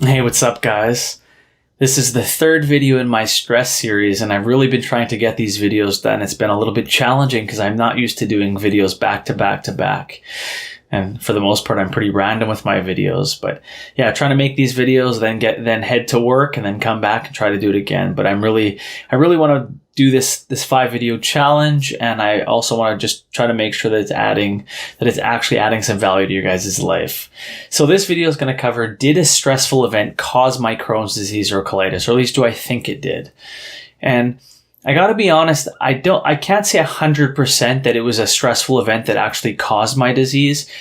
Hey, what's up, guys? This is the third video in my stress series, and I've really been trying to get these videos done. It's been a little bit challenging because I'm not used to doing videos back to back to back. And for the most part, I'm pretty random with my videos. But yeah, trying to make these videos, then head to work, and then come back and try to do it again. But I really want to do this 5-video challenge, and I also want to just try to make sure that it's actually adding some value to your guys' life. So this video is going to cover: did a stressful event cause my Crohn's disease or colitis, or at least do I think it did? And I gotta be honest, I can't say 100% that it was a stressful event that actually caused my disease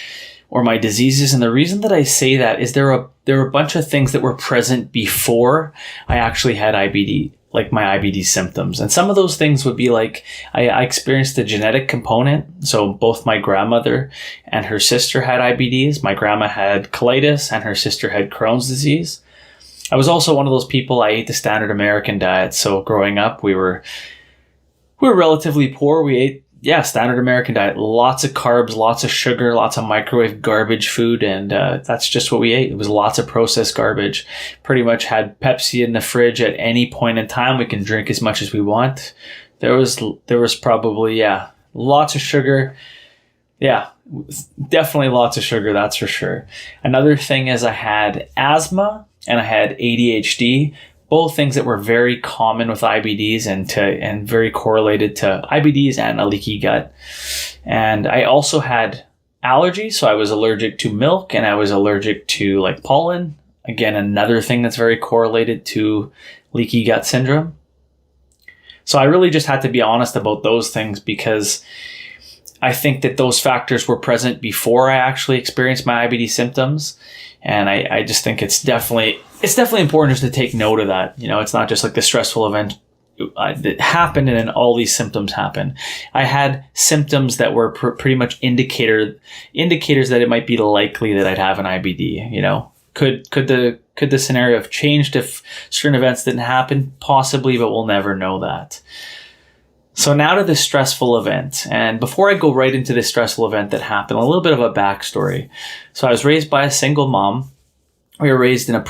or my diseases. And the reason that I say that is there are a bunch of things that were present before I actually had IBD, like my IBD symptoms. And some of those things would be like, I experienced the genetic component. So both my grandmother and her sister had IBDs. My grandma had colitis and her sister had Crohn's disease. I was also one of those people, I ate the standard American diet. So growing up, we were relatively poor. We ate, standard American diet. Lots of carbs, lots of sugar, lots of microwave garbage food. And that's just what we ate. It was lots of processed garbage. Pretty much had Pepsi in the fridge at any point in time. We can drink as much as we want. There was probably, lots of sugar. Yeah, definitely lots of sugar, that's for sure. Another thing is I had asthma and I had ADHD, both things that were very common with IBDs and very correlated to IBDs and a leaky gut. And I also had allergies, so I was allergic to milk and I was allergic to like pollen. Again, another thing that's very correlated to leaky gut syndrome. So I really just had to be honest about those things because I think that those factors were present before I actually experienced my IBD symptoms. And I just think it's definitely important just to take note of that. You know, it's not just like the stressful event that happened and then all these symptoms happen. I had symptoms that were pretty much indicators that it might be likely that I'd have an IBD. You know, could the scenario have changed if certain events didn't happen? Possibly, but we'll never know that. So now to this stressful event. And before I go right into this stressful event that happened, a little bit of a backstory. So I was raised by a single mom. We were raised in a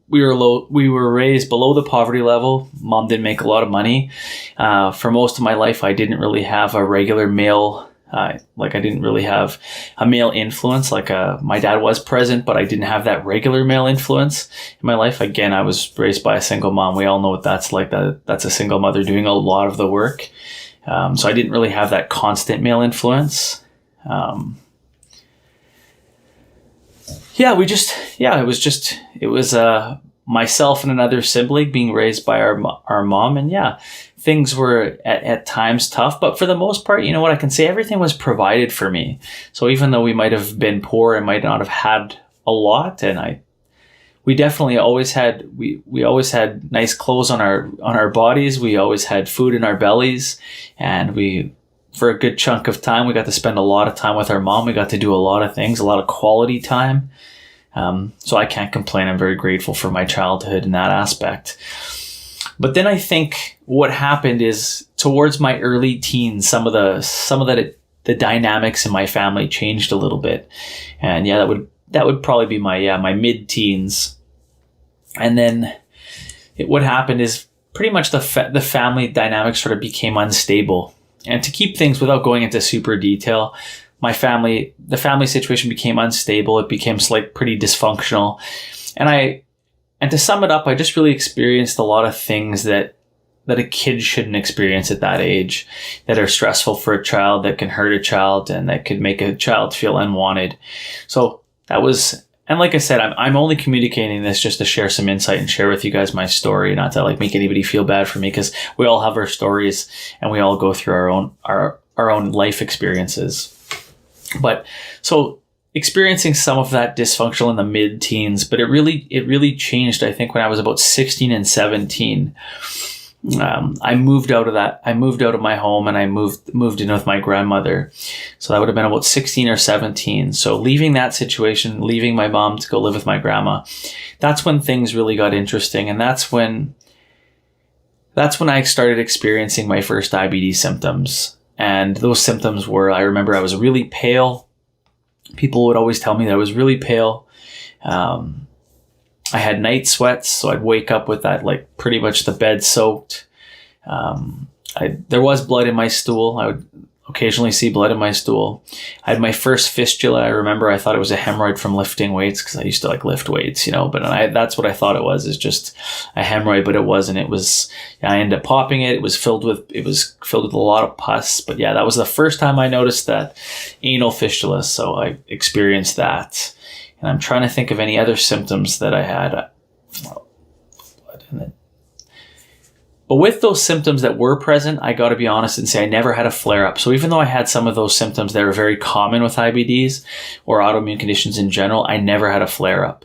we were raised below the poverty level. Mom didn't make a lot of money. For most of my life, I didn't really have a regular male I didn't really have a male influence. My dad was present, but I didn't have that regular male influence in my life. Again, I was raised by a single mom. We all know what that's like. That's a single mother doing a lot of the work. So I didn't really have that constant male influence. It was myself and another sibling being raised by our mom. And things were at times tough, but for the most part, you know what I can say, everything was provided for me. So even though we might have been poor and might not have had a lot, and we definitely always had, we always had nice clothes on our bodies. We always had food in our bellies, and for a good chunk of time, we got to spend a lot of time with our mom. We got to do a lot of things, a lot of quality time. So I can't complain. I'm very grateful for my childhood in that aspect. But then I think what happened is towards my early teens, some of the dynamics in my family changed a little bit. And that would probably be my mid-teens. And then what happened is pretty much the family dynamics sort of became unstable. And to keep things without going into super detail, the family situation became unstable. It became pretty dysfunctional. And to sum it up, I just really experienced a lot of things that a kid shouldn't experience at that age, that are stressful for a child, that can hurt a child, and that could make a child feel unwanted. So that was, and like I said, I'm only communicating this just to share some insight and share with you guys my story, not to make anybody feel bad for me, because we all have our stories and we all go through our own life experiences. But so experiencing some of that dysfunctional in the mid-teens, but it really changed, I think, when I was about 16 and 17. I moved out of that. I moved out of my home and I moved in with my grandmother. So that would have been about 16 or 17. So leaving that situation, leaving my mom to go live with my grandma, that's when things really got interesting. And that's when I started experiencing my first IBD symptoms. And those symptoms were, I remember I was really pale. People would always tell me that I was really pale. I had night sweats, so I'd wake up with that, like pretty much the bed soaked. There was blood in my stool. I would occasionally see blood in my stool. I had my first fistula. I remember I thought it was a hemorrhoid from lifting weights, because I used to like lift weights, but that's what I thought it was, is just a hemorrhoid, but it wasn't. I ended up popping it. It was filled with a lot of pus. But yeah, that was the first time I noticed that anal fistula. So I experienced that. And I'm trying to think of any other symptoms that I had. But with those symptoms that were present, I got to be honest and say I never had a flare-up. So even though I had some of those symptoms that are very common with IBDs or autoimmune conditions in general, I never had a flare-up.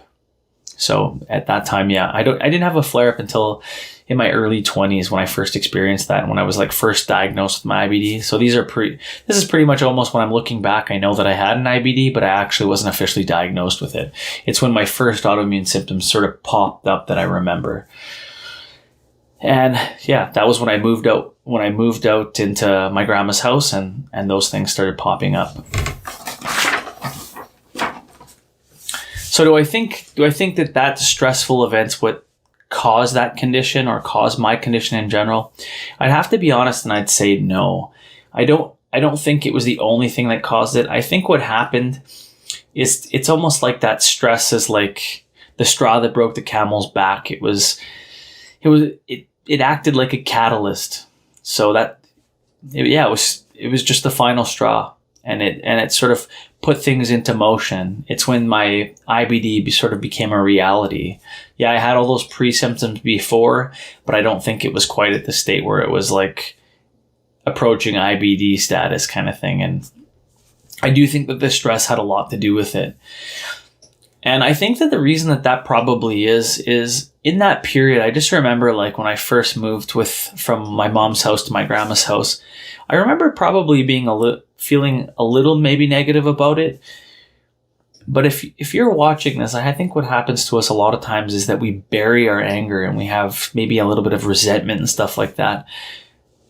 So at that time, yeah, I didn't have a flare-up until in my early 20s when I first experienced that, and when I was like first diagnosed with my IBD. So this is pretty much almost when I'm looking back, I know that I had an IBD, but I actually wasn't officially diagnosed with it. It's when my first autoimmune symptoms sort of popped up that I remember. And yeah, that was when I moved out into my grandma's house, and those things started popping up. So do I think that stressful events what caused that condition or caused my condition in general? I'd have to be honest and I'd say no. I don't think it was the only thing that caused it. I think what happened is it's almost like that stress is like the straw that broke the camel's back. It acted like a catalyst. So it was just the final straw, and it sort of put things into motion. It's when my IBD sort of became a reality. Yeah, I had all those pre-symptoms before, but I don't think it was quite at the state where it was like approaching IBD status kind of thing. And I do think that the stress had a lot to do with it. And I think that the reason that probably is in that period, I just remember like when I first moved from my mom's house to my grandma's house, I remember probably being feeling a little maybe negative about it. But if you're watching this, I think what happens to us a lot of times is that we bury our anger and we have maybe a little bit of resentment and stuff like that.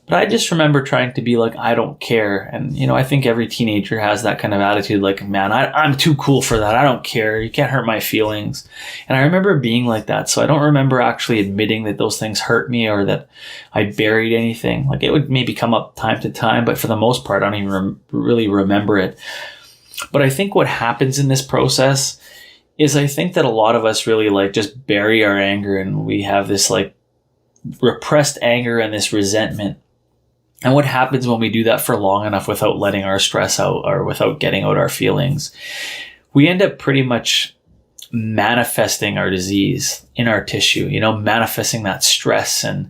But I just remember trying to be like, I don't care. And, I think every teenager has that kind of attitude, like, man, I'm too cool for that. I don't care. You can't hurt my feelings. And I remember being like that. So I don't remember actually admitting that those things hurt me or that I buried anything. Like, it would maybe come up time to time, but for the most part, I don't even really remember it. But I think what happens in this process is I think that a lot of us really like just bury our anger, and we have this like repressed anger and this resentment. And what happens when we do that for long enough without letting our stress out or without getting out our feelings? We end up pretty much manifesting our disease in our tissue, manifesting that stress. And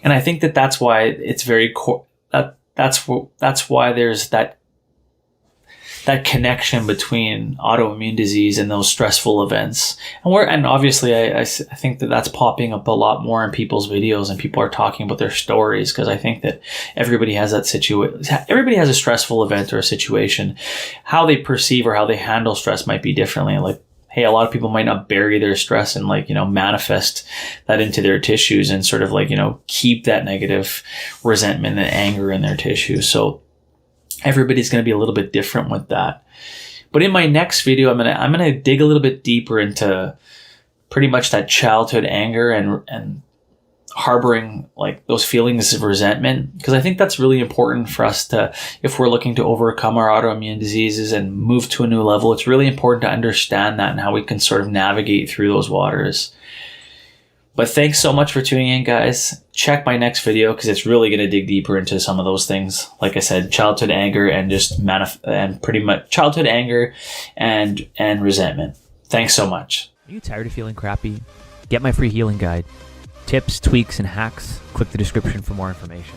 I think that that's why it's very that's why there's that connection between autoimmune disease and those stressful events. And obviously I think that that's popping up a lot more in people's videos, and people are talking about their stories, because I think that everybody has everybody has a stressful event or a situation. How they perceive or how they handle stress might be differently. Like, hey, a lot of people might not bury their stress and manifest that into their tissues and sort of keep that negative resentment and anger in their tissues. So everybody's going to be a little bit different with that. But in my next video, I'm going to dig a little bit deeper into pretty much that childhood anger and harboring like those feelings of resentment, because I think that's really important for us to, if we're looking to overcome our autoimmune diseases and move to a new level, it's really important to understand that and how we can sort of navigate through those waters. But thanks so much for tuning in, guys. Check my next video, because it's really going to dig deeper into some of those things. Like I said, childhood anger and and pretty much childhood anger and resentment. Thanks so much. Are you tired of feeling crappy? Get my free healing guide. Tips, tweaks, and hacks. Click the description for more information.